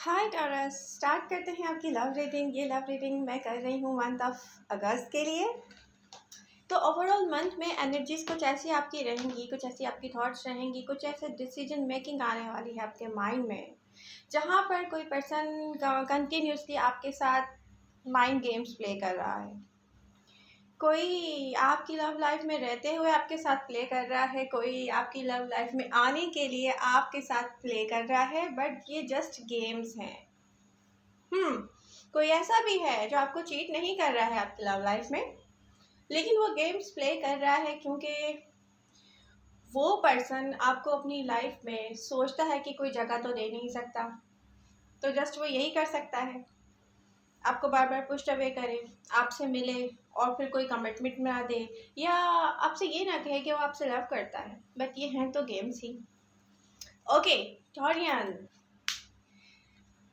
हाय taurus, start करते हैं आपकी लव रीडिंग। ये लव रीडिंग मैं कर रही हूँ मंथ ऑफ अगस्त के लिए। तो ओवरऑल मंथ में एनर्जीज कुछ ऐसी आपकी रहेंगी, कुछ ऐसी आपकी थॉट्स रहेंगी, कुछ ऐसे डिसीजन मेकिंग आने वाली है आपके माइंड में, जहाँ पर कोई पर्सन कंटिन्यूसली आपके साथ माइंड गेम्स प्ले कर रहा है। कोई आपकी लव लाइफ में रहते हुए आपके साथ प्ले कर रहा है, कोई आपकी लव लाइफ में आने के लिए आपके साथ प्ले कर रहा है, बट ये जस्ट गेम्स हैं। कोई ऐसा भी है जो आपको चीट नहीं कर रहा है आपकी लव लाइफ में, लेकिन वो गेम्स प्ले कर रहा है क्योंकि वो पर्सन आपको अपनी लाइफ में सोचता है कि कोई जगह तो दे नहीं सकता, तो जस्ट वो यही कर सकता है, आपको बार बार पुश अवे करे, आपसे मिले और फिर कोई कमिटमेंट ना दे, या आपसे ये ना कहे कि वो आपसे लव करता है, बट ये हैं तो games he. Okay Taurean,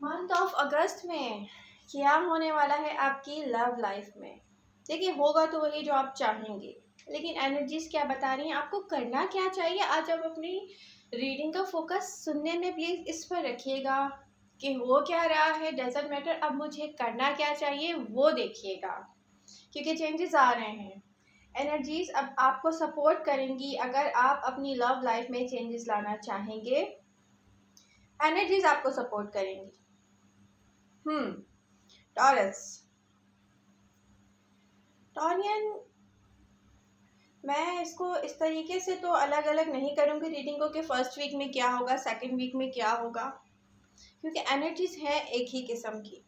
month of अगस्त में क्या होने वाला है आपकी लव लाइफ में? देखिए, होगा तो वही जो आप चाहेंगे, लेकिन एनर्जीज क्या बता रही हैं, आपको करना क्या चाहिए। आज आप अपनी रीडिंग का फोकस सुनने में प्लीज़ इस पर रखिएगा कि हो क्या रहा है, डजंट मैटर, अब मुझे करना क्या चाहिए वो देखिएगा, क्योंकि चेंजेस आ रहे हैं। एनर्जीज अब आपको सपोर्ट करेंगी अगर आप अपनी लव लाइफ में चेंजेस लाना चाहेंगे। एनर्जीज आपको सपोर्ट करेंगी। टॉरस, टॉरियन, मैं इसको इस तरीके से तो अलग अलग नहीं करूँगी रीडिंग को कि फर्स्ट वीक में क्या होगा, सेकंड वीक में क्या होगा, क्योंकि एनर्जीज हैं एक ही किस्म की।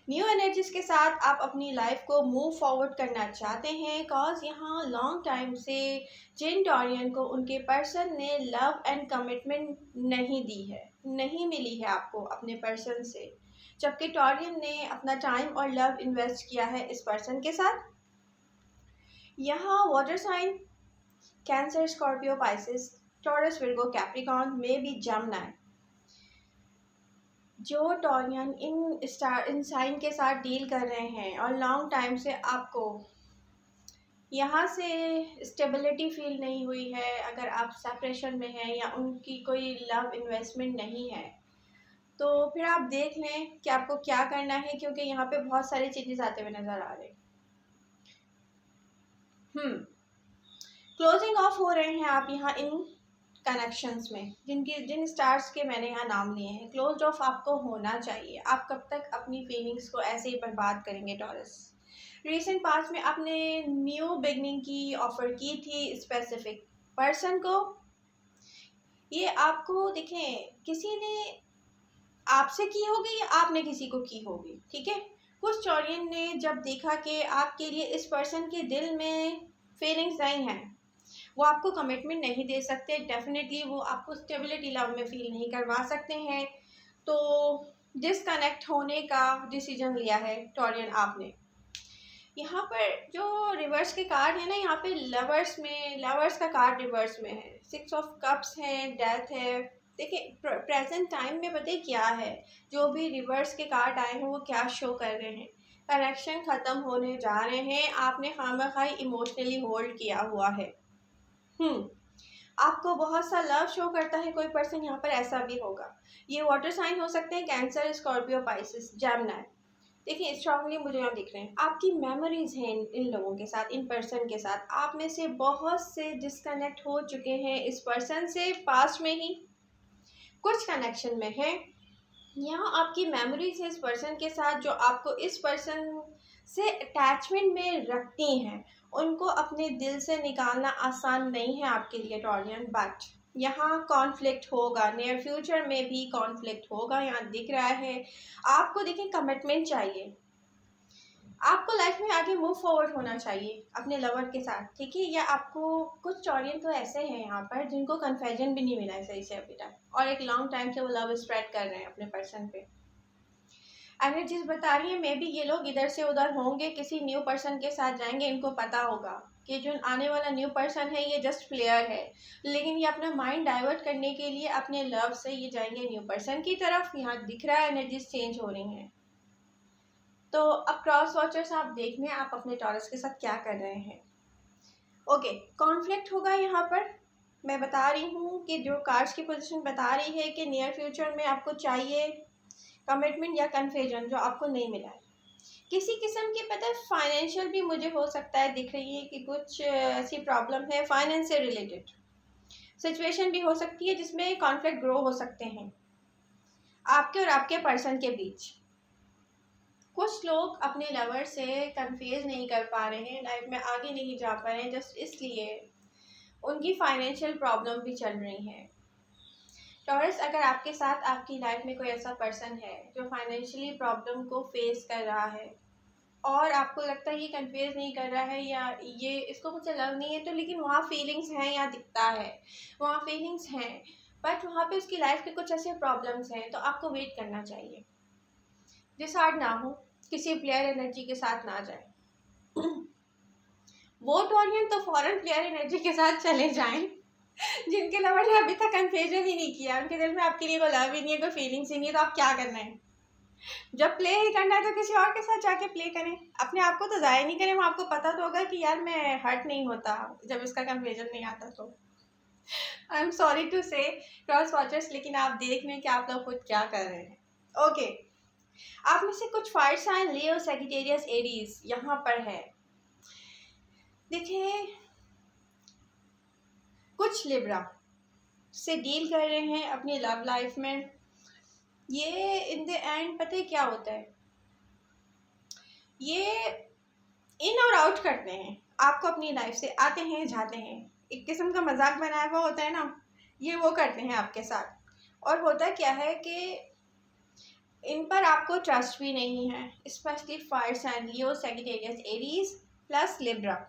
न्यू एनर्जीज के साथ आप अपनी लाइफ को मूव फॉरवर्ड करना चाहते हैं, कॉज यहाँ लॉन्ग टाइम से जिन टॉरियन को उनके पर्सन ने लव एंड कमिटमेंट नहीं दी है, नहीं मिली है आपको अपने पर्सन से, जबकि टॉरियन ने अपना टाइम और लव इन्वेस्ट किया है इस पर्सन के साथ। यहाँ water sign Cancer, Scorpio, Pisces, Taurus, Virgo, Capricorn में भी जमना, जो टॉरियन इन साइन के साथ डील कर रहे हैं और लॉन्ग टाइम से आपको यहाँ से स्टेबिलिटी फील नहीं हुई है, अगर आप सेपरेशन में हैं या उनकी कोई लव इन्वेस्टमेंट नहीं है, तो फिर आप देख लें कि आपको क्या करना है, क्योंकि यहाँ पे बहुत सारे चेंजेस आते हुए नज़र आ रहे हैं। क्लोजिंग ऑफ हो रहे हैं आप यहाँ इन कनेक्शंस में, जिन स्टार्स के मैंने यहाँ नाम लिए हैं, क्लोज ऑफ आपको होना चाहिए। आप कब तक अपनी फीलिंग्स को ऐसे ही बर्बाद करेंगे टॉरस? रिसेंट पास्ट में आपने न्यू बिगनिंग की ऑफर की थी स्पेसिफिक पर्सन को, ये आपको देखें किसी ने आपसे की होगी या आपने किसी को की होगी, ठीक है। कुछ टॉरियन ने जब देखा कि आपके लिए इस पर्सन के दिल में फीलिंग्स नहीं हैं, वो आपको कमिटमेंट नहीं दे सकते, डेफिनेटली वो आपको स्टेबिलिटी लव में फील नहीं करवा सकते हैं, तो डिसकनेक्ट होने का डिसीजन लिया है टॉरियन आपने। यहाँ पर जो रिवर्स के कार्ड है ना, यहाँ पे लवर्स का कार्ड रिवर्स में है, 6 ऑफ कप्स है, डेथ है। देखिए प्रेजेंट टाइम में पता क्या है, जो भी रिवर्स के कार्ड आए हैं वो क्या शो कर रहे हैं, कनेक्शन ख़त्म होने जा रहे हैं, आपने खामखाई इमोशनली होल्ड किया हुआ है। आपको बहुत सा लव शो करता है कोई पर्सन, यहाँ पर ऐसा भी होगा। ये वाटर साइन हो सकते हैं, कैंसर, स्कॉर्पियो, पाइसिस, जेमिनी। देखिए स्ट्रांगली मुझे यहाँ दिख रहे हैं आपकी मेमोरीज हैं इन लोगों के साथ, इन पर्सन के साथ। आप में से बहुत से डिस्कनेक्ट हो चुके हैं इस पर्सन से पास्ट में ही, कुछ कनेक्शन में है। यहाँ आपकी मेमोरीज है इस पर्सन के साथ, जो आपको इस पर्सन से अटैचमेंट में रखती हैं, उनको अपने दिल से निकालना आसान नहीं है आपके लिए टॉरियन, बट यहाँ कॉन्फ्लिक्ट होगा, नियर फ्यूचर में भी कॉन्फ्लिक्ट होगा, यहाँ दिख रहा है। आपको देखिए कमिटमेंट चाहिए, आपको लाइफ में आगे मूव फॉरवर्ड होना चाहिए अपने लवर के साथ, ठीक है। या आपको कुछ टॉरियन तो ऐसे हैं यहाँ पर जिनको कन्फेजन भी नहीं मिला है सही से अभी तक, और एक लॉन्ग टाइम से वो लव स्प्रेड कर रहे हैं अपने पर्सन पे। एनर्जीज बता रही है मे बी ये लोग इधर से उधर होंगे, किसी न्यू पर्सन के साथ जाएंगे, इनको पता होगा कि जो आने वाला न्यू पर्सन है ये जस्ट प्लेयर है, लेकिन ये अपना माइंड डाइवर्ट करने के लिए अपने लव से ये जाएंगे न्यू पर्सन की तरफ। यहाँ दिख रहा है एनर्जीज चेंज हो रही हैं। तो अब क्रॉस वॉचर्स आप देख लें आप अपने टॉरस के साथ क्या कर रहे हैं। ओके, कॉन्फ्लिक्ट होगा यहाँ पर। मैं बता रही हूँ कि जो कार्ड्स की पोजीशन बता रही है कि नियर फ्यूचर में आपको चाहिए कमिटमेंट या कन्फ्यूजन जो आपको नहीं मिला है। किसी किस्म की पता है फाइनेंशियल भी मुझे हो सकता है दिख रही है कि कुछ ऐसी प्रॉब्लम है फाइनेंस से रिलेटेड सिचुएशन भी हो सकती है जिसमें कॉन्फ्लिक्ट ग्रो हो सकते हैं आपके और आपके पर्सन के बीच। कुछ लोग अपने लवर से कंफ्यूज नहीं कर पा रहे हैं, लाइफ में आगे नहीं जा पा रहे हैं जस्ट इसलिए उनकी फाइनेंशियल प्रॉब्लम भी चल रही है। टॉरस, अगर आपके साथ आपकी लाइफ में कोई ऐसा पर्सन है जो फाइनेंशियली प्रॉब्लम को फेस कर रहा है और आपको लगता है ये कंफ्यूज नहीं कर रहा है या ये इसको मुझसे लव नहीं है, तो लेकिन वहाँ फीलिंग्स हैं या दिखता है वहाँ फीलिंग्स हैं, बट वहाँ पे उसकी लाइफ के कुछ ऐसे प्रॉब्लम्स हैं, तो आपको वेट करना चाहिए। डिसहार्ड ना हो, किसी प्लेयर एनर्जी के साथ ना जाए। वो टॉरियन तो फॉरन प्लेयर एनर्जी के साथ चले जाएं जिनके लवर ने अभी तक कन्फ्यूजन ही नहीं किया, उनके दिल में आपके लिए कोई लव ही नहीं है, कोई फीलिंग्स ही नहीं है, तो आप क्या करना है? जब प्ले ही करना है तो किसी और के साथ जाके प्ले करें, अपने आप को तो ज़ाया नहीं करें। आपको पता तो होगा कि यार मैं हर्ट नहीं होता जब इसका कन्फ्यूजन नहीं आता। तो आई एम सॉरी टू से क्रॉस वॉचर्स, लेकिन आप देख लें कि आप लोग खुद क्या कर रहे हैं। ओके, आप में से कुछ फायर साइन लियो, सैजिटेरियस, एरीज यहाँ पर है। देखिए, कुछ लिब्रा से डील कर रहे हैं अपनी लव लाइफ में। ये इन द एंड पता है क्या होता है, ये इन और आउट करते हैं, आपको अपनी लाइफ से आते हैं जाते हैं, एक किस्म का मजाक बनाया हुआ होता है ना, ये वो करते हैं आपके साथ। और होता क्या है कि इन पर आपको ट्रस्ट भी नहीं है, स्पेशली फायर साइन लियो, सैजिटेरियस, एरीज प्लस लिब्रा।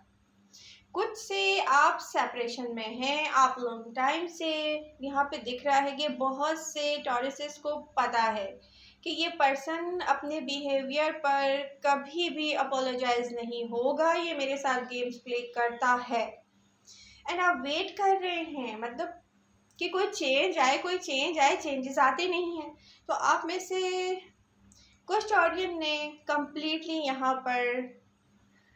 कुछ से आप सेपरेशन में हैं, आप लॉन्ग टाइम से, यहाँ पे दिख रहा है कि बहुत से टॉरसेस को पता है कि ये पर्सन अपने बिहेवियर पर कभी भी अपोलोजाइज नहीं होगा, ये मेरे साथ गेम्स प्ले करता है, एंड आप वेट कर रहे हैं मतलब कि कोई चेंज आए, कोई चेंज आए, चेंजेस आते नहीं हैं। तो आप में से कुछ टॉरियन ने कंप्लीटली यहाँ पर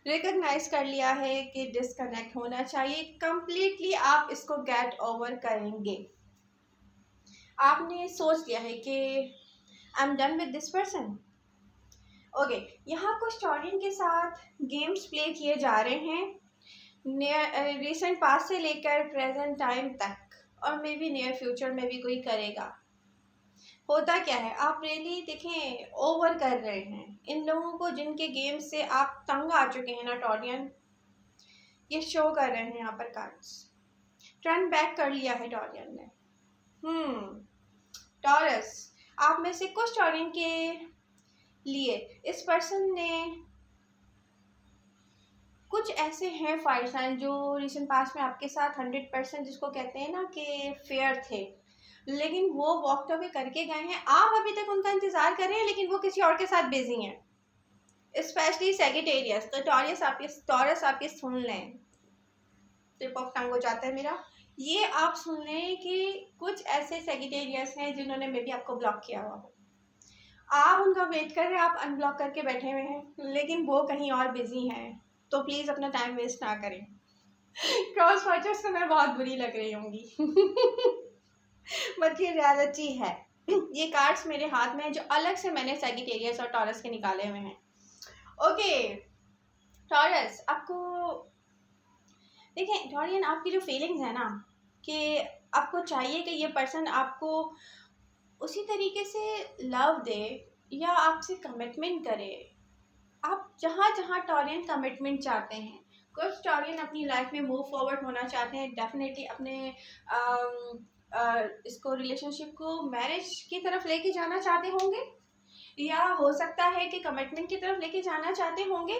रिकग्नाइज कर लिया है कि डिस्कनेक्ट होना चाहिए, कंप्लीटली आप इसको गेट ओवर करेंगे। आपने सोच लिया है कि I am done with this person. Okay, यहाँ कुछ टॉरियन के साथ गेम्स प्ले किए जा रहे हैं रिसेंट पास्ट से लेकर प्रेजेंट टाइम तक, और मे बी नियर फ्यूचर में भी कोई करेगा। होता क्या है, आप रियली देखें ओवर कर रहे हैं इन लोगों को जिनके गेम से आप तंग आ चुके हैं ना टॉरियन, ये शो कर रहे हैं यहाँ पर कार्ड्स। टर्न बैक कर लिया है टॉरियन ने। टॉरस, आप में से कुछ टॉरियन के लिए इस पर्सन ने कुछ ऐसे हैं फायर साइन जो रिसेंट पास्ट में आपके साथ 100% जिसको कहते हैं ना कि फेयर थे, लेकिन वो वॉक अवे करके गए हैं। आप अभी तक उनका इंतजार कर रहे हैं, लेकिन वो किसी और के साथ बिजी हैं, स्पेशली सैजिटेरियस। तो टॉरस आप ये सुन लें, टिप ऑफ टंग हो जाता है मेरा, ये आप सुन लें कि कुछ ऐसे सैजिटेरियस हैं जिन्होंने मे बी आपको ब्लॉक किया हुआ हो, आप उनका वेट कर रहे हैं, आप अनब्लॉक करके बैठे हुए हैं, लेकिन वो कहीं और बिजी हैं। तो प्लीज़ अपना टाइम वेस्ट ना करें। क्रॉस वॉचर्स को मैं बहुत बुरी लग रही होंगी बट ये रियलिटी है। ये कार्ड्स मेरे हाथ में है जो अलग से मैंने सैजिटेरियस और टॉरस के निकाले हुए हैं। ओके टॉरस, आपको देखें टॉरियन, आपकी जो फीलिंग्स है ना कि आपको चाहिए कि ये पर्सन आपको उसी तरीके से लव दे या आपसे कमिटमेंट करे। आप जहाँ जहाँ टॉरियन कमिटमेंट चाहते हैं, कुछ टॉरियन अपनी लाइफ में मूव फॉरवर्ड होना चाहते हैं, डेफिनेटली अपने इसको रिलेशनशिप को मैरिज की तरफ लेके जाना चाहते होंगे, या हो सकता है कि कमिटमेंट की तरफ लेके जाना चाहते होंगे,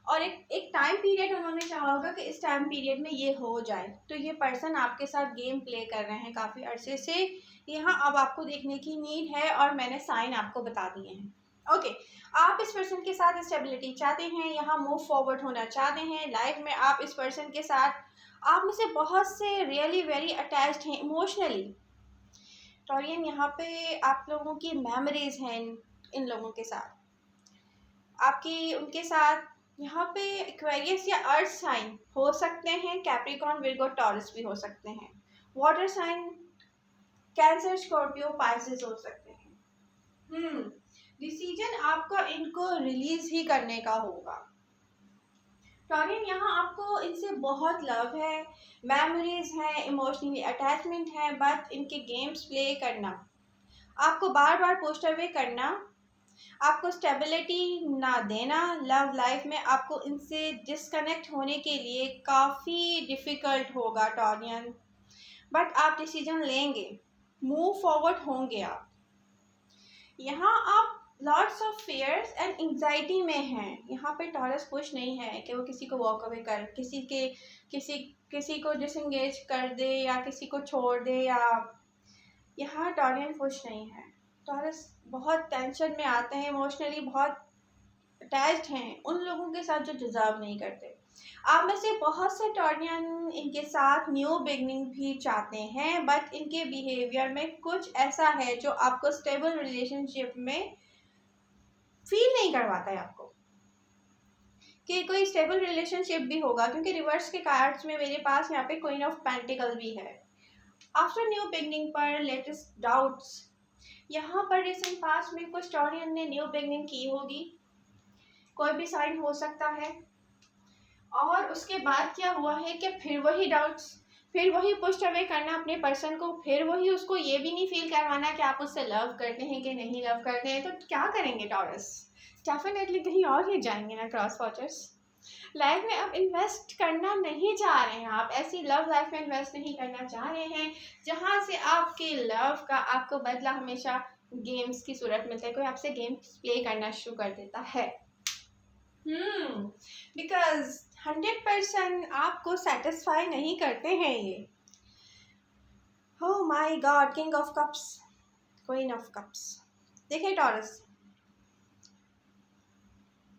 और एक टाइम पीरियड उन्होंने चाहा होगा कि इस टाइम पीरियड में ये हो जाए। तो ये पर्सन आपके साथ गेम प्ले कर रहे हैं काफ़ी अरसे से, यहाँ अब आपको देखने की नीड है और मैंने साइन आपको बता दिए हैं। ओके, आप इस पर्सन के साथ स्टेबिलिटी चाहते हैं, यहाँ मूव फॉरवर्ड होना चाहते हैं लाइफ में। आप इस पर्सन के साथ, आप में से बहुत से रियली वेरी अटैच्ड हैं इमोशनली टॉरियन। यहाँ पे आप लोगों की मेमोरीज हैं इन लोगों के साथ, आपकी उनके साथ यहाँ पे एक्वेरियस या अर्थ साइन हो सकते हैं, कैप्रिकॉर्न, विर्गो, टॉरस भी हो सकते हैं, water sign Cancer, Scorpio, Pisces हो सकते हैं। डिसीजन आपका इनको रिलीज ही करने का होगा। टॉरियन, यहाँ आपको इनसे बहुत लव है, मेमोरीज है, इमोशनली अटैचमेंट है, बट इनके गेम्स प्ले करना, आपको बार बार पोस्ट अवे करना, आपको स्टेबिलिटी ना देना लव लाइफ में, आपको इनसे डिस्कनेक्ट होने के लिए काफ़ी डिफ़िकल्ट होगा टॉरियन। बट आप डिसीजन लेंगे, मूव फॉरवर्ड होंगे आप। यहाँ आप lots of fears and anxiety में हैं। यहाँ पे टॉरस खुश नहीं है कि वो किसी को वॉक अवे कर, किसी को डिसंगेज कर दे या किसी को छोड़ दे, या यहाँ टॉरियन खुश नहीं है। टॉरस बहुत टेंशन में आते हैं, इमोशनली बहुत अटैच्ड हैं उन लोगों के साथ जो डिज़र्व नहीं करते। आप में से बहुत से टॉरियन इनके साथ न्यू बिगनिंग भी चाहते हैं, बट इनके बिहेवियर में कुछ ऐसा है जो आपको स्टेबल रिलेशनशिप में फील नहीं करवाता है आपको कि कोई स्टेबल रिलेशनशिप भी होगा, क्योंकि रिवर्स के कार्ड्स में मेरे पास यहाँ पे क्वीन ऑफ पेंटिकल भी है। आफ्टर न्यू बिगनिंग पर लेटेस्ट डाउट्स, यहाँ पर रिसेंट पास्ट में कुछ टॉरियन ने न्यू बिगनिंग की होगी, कोई भी साइन हो सकता है, और उसके बाद क्या हुआ है कि फिर वही डाउट्स, फिर वही पुश अवे करना अपने पर्सन को, फिर वही उसको ये भी नहीं फील करवाना कि आप उससे लव करते हैं कि नहीं लव करते हैं। तो क्या करेंगे टॉरस? डेफिनेटली कहीं और ही जाएंगे ना क्रॉस वॉचर्स। लाइफ में अब इन्वेस्ट करना नहीं चाह रहे हैं आप, ऐसी लव लाइफ में इन्वेस्ट नहीं करना चाह रहे हैं जहाँ से आपके लव का आपको बदला हमेशा गेम्स की सूरत मिलता है, कोई आपसे गेम्स प्ले करना शुरू कर देता है। बिकॉज 100% आपको सेटिस्फाई नहीं करते हैं ये। Oh my God, king of cups, queen of cups. देखिए टॉरस,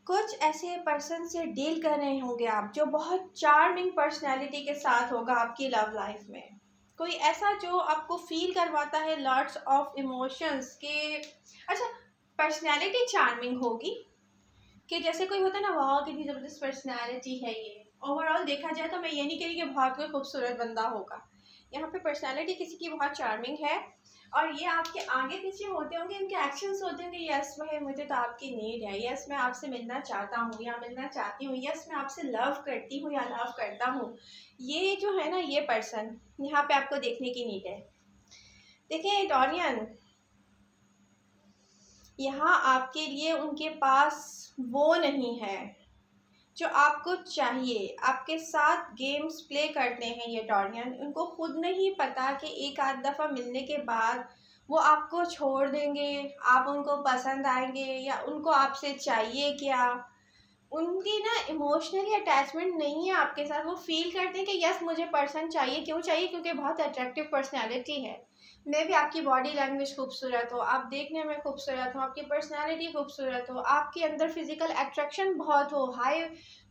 कुछ ऐसे पर्सन से डील कर रहे होंगे आप जो बहुत चार्मिंग पर्सनैलिटी के साथ होगा आपकी लव लाइफ में, कोई ऐसा जो आपको फील करवाता है लॉट्स ऑफ इमोशंस के। अच्छा, पर्सनैलिटी चार्मिंग होगी कि जैसे कोई होता है ना, वाह कितनी ज़बरदस्त पर्सनैलिटी है ये। ओवरऑल देखा जाए तो मैं ये नहीं कह रही कि बहुत कोई खूबसूरत बंदा होगा, यहाँ पे पर्सनैलिटी किसी की बहुत चार्मिंग है और ये आपके आगे पीछे होते होंगे, इनके एक्शंस होते होंगे, यस भाई मुझे तो आपकी नीड है, यस मैं आपसे मिलना चाहता हूँ या मिलना चाहती हूँ, यस मैं आपसे लव करती हूँ या लव करता हूँ। ये जो है ना, ये पर्सन यहाँ पे आपको देखने की नीड है। देखिए टॉरियन, यहाँ आपके लिए उनके पास वो नहीं है जो आपको चाहिए। आपके साथ गेम्स प्ले करते हैं ये टॉरियन, उनको खुद नहीं पता कि एक आध दफ़ा मिलने के बाद वो आपको छोड़ देंगे, आप उनको पसंद आएंगे या उनको आपसे चाहिए क्या। उनकी ना इमोशनली अटैचमेंट नहीं है आपके साथ, वो फील करते हैं कि यस मुझे पर्सन चाहिए। क्यों चाहिए? क्योंकि बहुत अट्रैक्टिव पर्सनैलिटी है, मे भी आपकी बॉडी लैंग्वेज खूबसूरत हो, आप देखने में खूबसूरत हो, आपकी पर्सनैलिटी खूबसूरत हो, आपके अंदर फिजिकल अट्रैक्शन बहुत हो हाई।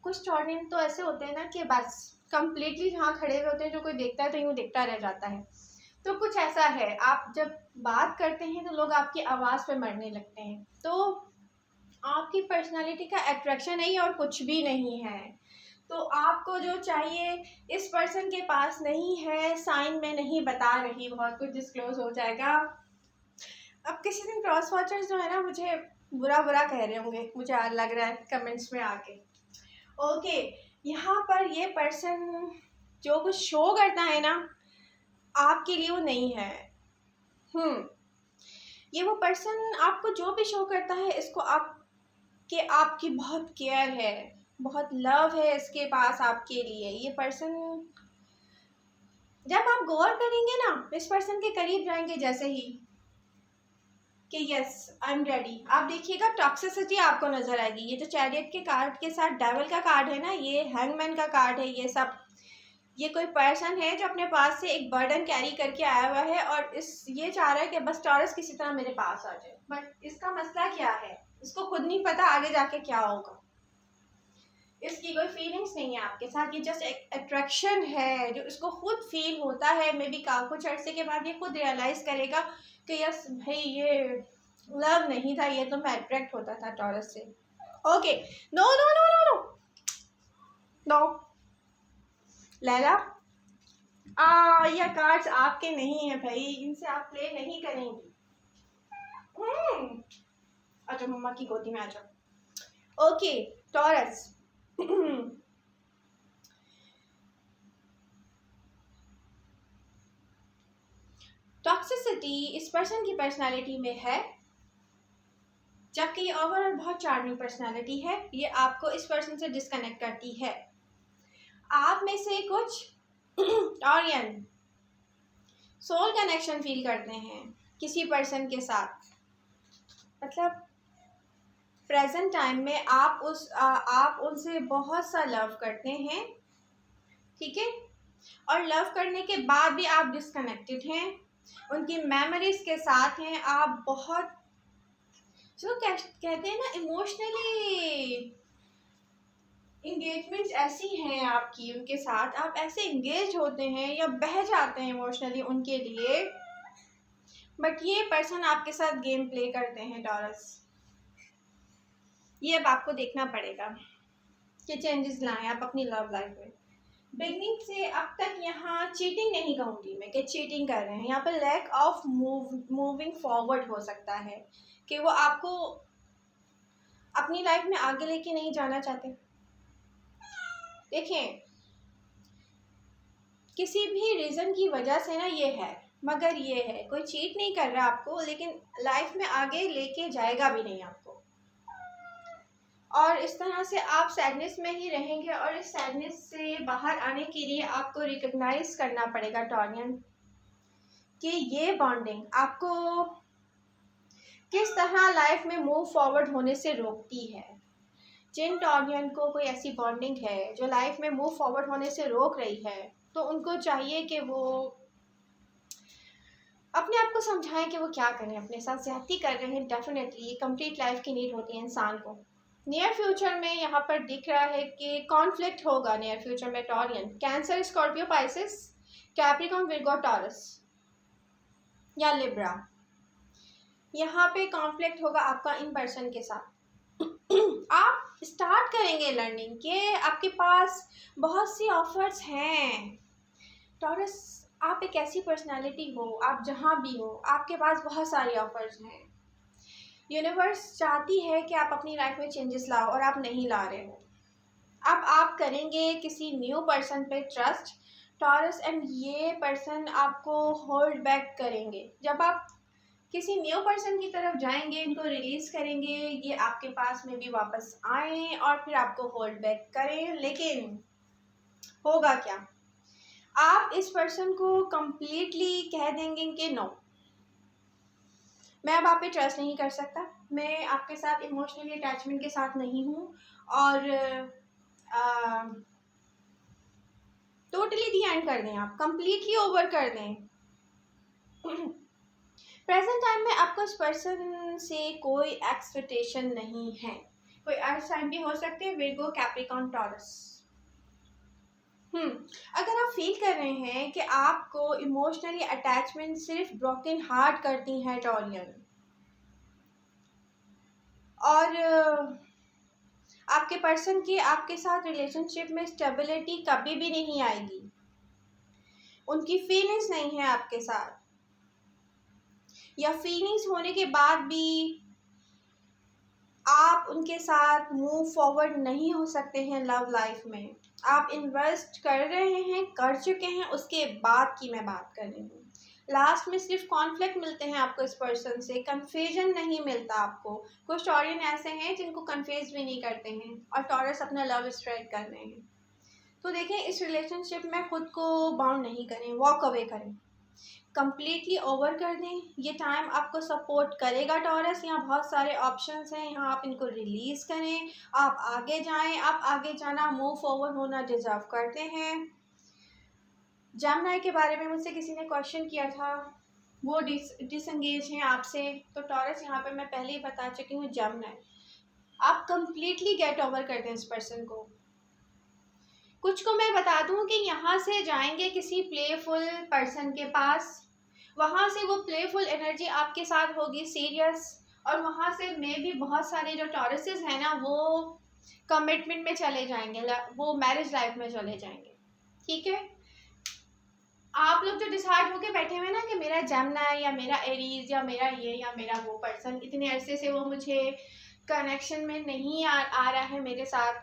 कुछ टॉर्नेट तो ऐसे होते हैं ना कि बस कंप्लीटली जहाँ खड़े हुए होते हैं, जो कोई देखता है तो यूँ देखता रह जाता है। तो कुछ ऐसा है, आप जब बात करते हैं तो लोग आपकी आवाज़ पे मरने लगते हैं। तो आपकी पर्सनालिटी का अट्रैक्शन नहीं और कुछ भी नहीं है। तो आपको जो चाहिए इस पर्सन के पास नहीं है, साइन में नहीं बता रही, बहुत कुछ डिस्क्लोज हो जाएगा। अब किसी दिन क्रॉस वॉचर्स जो है ना मुझे बुरा बुरा कह रहे होंगे, मुझे लग रहा है कमेंट्स में आके। ओके, यहाँ पर ये पर्सन जो कुछ शो करता है ना आपके लिए वो नहीं है। ये वो पर्सन आपको जो भी शो करता है इसको आप कि आपकी बहुत केयर है, बहुत लव है इसके पास आपके लिए। ये पर्सन जब आप गौर करेंगे ना, इस पर्सन के करीब जाएंगे जैसे ही कि यस आई एम रेडी, आप देखिएगा टॉक्सिसिटी आपको नजर आएगी। ये जो चैरियट के कार्ड के साथ डेविल का कार्ड है ना, ये हैंगमैन का कार्ड है, ये सब ये कोई पर्सन है जो अपने पास से एक बर्डन कैरी करके आया हुआ है और ये चाह रहा है कि बस टॉरस किसी तरह मेरे पास आ जाए। बट इसका मसला क्या है, इसको खुद नहीं पता आगे जाके क्या होगा। इसकी कोई फीलिंग्स नहीं है आपके साथ, ये जस्ट एक अट्रैक्शन है जो इसको खुद फील होता है। मे बी कुछ अर्से के बाद ये खुद रियलाइज करेगा कि यस भाई ये लव नहीं था, ये तो मैं अट्रैक्ट होता था टॉरस से। Okay, no no no no no no Laila, ये कार्ड्स आपके नहीं है भाई, इनसे आप प्ले नहीं करेंगी। अच्छा जाओ मम्मा की गोदी में आ जाओ। Okay taurus. टॉक्सिसिटी इस पर्सन की पर्सनालिटी में है, जबकि ये ओवरऑल बहुत चार्मिंग पर्सनालिटी है। ये आपको इस पर्सन से डिस्कनेक्ट करती है। आप में से कुछ टॉरियन सोल कनेक्शन फील करते हैं किसी पर्सन के साथ, मतलब प्रेजेंट टाइम में आप उनसे बहुत सा लव करते हैं, ठीक है, और लव करने के बाद भी आप डिस्कनेक्टेड हैं, उनकी मेमोरीज के साथ हैं। आप बहुत जो कहते हैं ना इमोशनली इंगेजमेंट्स ऐसी हैं आपकी उनके साथ, आप ऐसे इंगेज होते हैं या बह जाते हैं इमोशनली उनके लिए। बट ये पर्सन आपके साथ गेम प्ले करते हैं टॉरस। ये अब आपको देखना पड़ेगा कि चेंजेस लाएं आप अपनी लव लाइफ में। बिगनिंग से अब तक यहाँ चीटिंग नहीं कहूँगी मैं कि चीटिंग कर रहे हैं, यहाँ पर लैक ऑफ मूविंग फॉरवर्ड हो सकता है कि वो आपको अपनी लाइफ में आगे लेके नहीं जाना चाहते। देखें, किसी भी रीज़न की वजह से ना ये है, मगर ये है कोई चीट नहीं कर रहा आपको, लेकिन लाइफ में आगे लेके जाएगा भी नहीं आपको। और इस तरह से आप सैडनेस में ही रहेंगे, और इस सैडनेस से बाहर आने के लिए आपको रिकग्नाइज करना पड़ेगा टॉरियन कि ये बॉन्डिंग आपको किस तरह लाइफ में मूव फॉरवर्ड होने से रोकती है। जिन टॉरियन को कोई ऐसी बॉन्डिंग है जो लाइफ में मूव फॉरवर्ड होने से रोक रही है, तो उनको चाहिए कि वो अपने आप को समझाएं कि वो क्या करें, अपने साथ ज्यादती कर रहे हैं। डेफिनेटली कंप्लीट लाइफ की नीड होती है इंसान को। नियर फ्यूचर में यहाँ पर दिख रहा है कि कॉन्फ्लिक्ट होगा नियर फ्यूचर में Taurean, cancer, Scorpio, Pisces, Capricorn, Virgo, taurus या लिब्रा। यहाँ पे कॉन्फ्लिक्ट होगा आपका इन पर्सन के साथ। आप स्टार्ट करेंगे लर्निंग के आपके पास बहुत सी ऑफर्स हैं टॉरस। आप एक ऐसी पर्सनालिटी हो, आप जहाँ भी हो आपके पास बहुत सारी ऑफर्स हैं। यूनिवर्स चाहती है कि आप अपनी लाइफ में चेंजेस लाओ और आप नहीं ला रहे हो। अब आप करेंगे किसी न्यू पर्सन पे ट्रस्ट टॉरस, एंड ये पर्सन आपको होल्ड बैक करेंगे। जब आप किसी न्यू पर्सन की तरफ जाएंगे, इनको रिलीज करेंगे, ये आपके पास में भी वापस आए और फिर आपको होल्ड बैक करें। लेकिन होगा क्या, आप इस पर्सन को कंप्लीटली कह देंगे कि नो, मैं अब आप पे ट्रस्ट नहीं कर सकता, मैं आपके साथ इमोशनली अटैचमेंट के साथ नहीं हूँ, और टोटली दी एंड कर दें, आप कंप्लीटली ओवर कर दें। प्रेजेंट टाइम में आपको इस पर्सन से कोई एक्सपेक्टेशन नहीं है। कोई अर्थ साइन भी हो सकते हैं, विर्गो, कैप्रिकॉर्न, टॉरस। अगर आप फील कर रहे हैं कि आपको इमोशनली अटैचमेंट सिर्फ ब्रोकन हार्ट करती है टॉरियन, और आपके पर्सन की आपके साथ रिलेशनशिप में स्टेबिलिटी कभी भी नहीं आएगी, उनकी फीलिंग्स नहीं है आपके साथ, या फीलिंग्स होने के बाद भी आप उनके साथ मूव फॉरवर्ड नहीं हो सकते हैं लव लाइफ में। आप इन्वेस्ट कर रहे हैं, कर चुके हैं, उसके बाद की मैं बात कर रही हूँ। लास्ट में सिर्फ कॉन्फ्लिक्ट मिलते हैं आपको इस पर्सन से, कन्फ्यूजन नहीं मिलता आपको। कुछ टॉरियन ऐसे हैं जिनको कन्फ्यूज भी नहीं करते हैं, और टॉरस अपना लव स्प्रेड कर रहे हैं। तो देखें, इस रिलेशनशिप में खुद को बाउंड नहीं करें, वॉक अवे करें, कंप्लीटली ओवर कर दें। ये टाइम आपको सपोर्ट करेगा टॉरस। यहाँ बहुत सारे ऑप्शंस हैं, यहाँ आप इनको रिलीज करें, आप आगे जाएं। आप आगे जाना, मूव फॉरवर्ड होना डिजर्व करते हैं। जेमिनी के बारे में मुझसे किसी ने क्वेश्चन किया था, वो डिसंगेज हैं आपसे, तो टॉरस यहाँ पे मैं पहले ही बता चुकी हूँ, जेमिनी आप कंप्लीटली गेट ओवर कर दें इस पर्सन को। कुछ को मैं बता दूं कि यहाँ से जाएंगे किसी प्लेफुल पर्सन के पास, वहाँ से वो प्लेफुल एनर्जी आपके साथ होगी सीरियस, और वहाँ से मे भी बहुत सारे जो टॉरसेस हैं ना, वो कमिटमेंट में चले जाएंगे, वो मैरिज लाइफ में चले जाएंगे। ठीक है, आप लोग जो डिसाइड होके बैठे हुए ना कि मेरा जेमिनी या मेरा एरीज या मेरा ये या मेरा वो पर्सन इतने अरसे से वो मुझे कनेक्शन में नहीं आ रहा है मेरे साथ,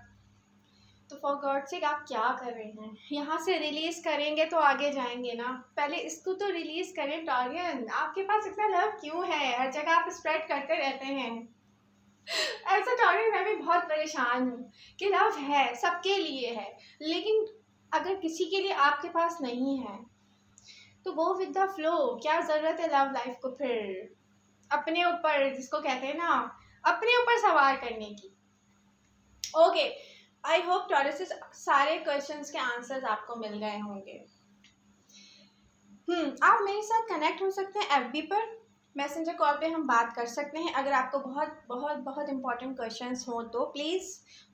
तो फॉर गॉड सेक आप क्या कर रहे हैं? यहाँ से रिलीज करेंगे तो आगे जाएंगे ना, पहले इसको तो रिलीज करें। टॉरियन, आपके पास इतना लव क्यों है? हर जगह आप स्प्रेड करते रहते हैं ऐसा। टॉरियन, मैं भी बहुत परेशान हूँ कि लव है, सबके लिए है, लेकिन अगर किसी के लिए आपके पास नहीं है तो गो विद द फ्लो। क्या जरूरत है लव लाइफ को फिर अपने ऊपर, जिसको कहते हैं ना, अपने ऊपर सवार करने की। ओके, आई होप टॉरस से सारे क्वेश्चंस के आंसर्स आपको मिल गए होंगे। आप मेरे साथ कनेक्ट हो सकते हैं एफबी पर, मैसेंजर कॉल पे हम बात कर सकते हैं। अगर आपको बहुत बहुत बहुत इंपॉर्टेंट क्वेश्चंस हो तो प्लीज़,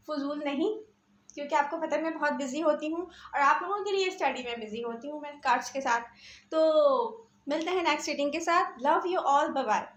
फजूल नहीं, क्योंकि आपको पता है मैं बहुत बिजी होती हूँ और आप लोगों के लिए स्टडी में बिजी होती हूँ मैं कार्ड्स के साथ। तो मिलते हैं नेक्स्ट रीडिंग के साथ। Love you all, bye bye.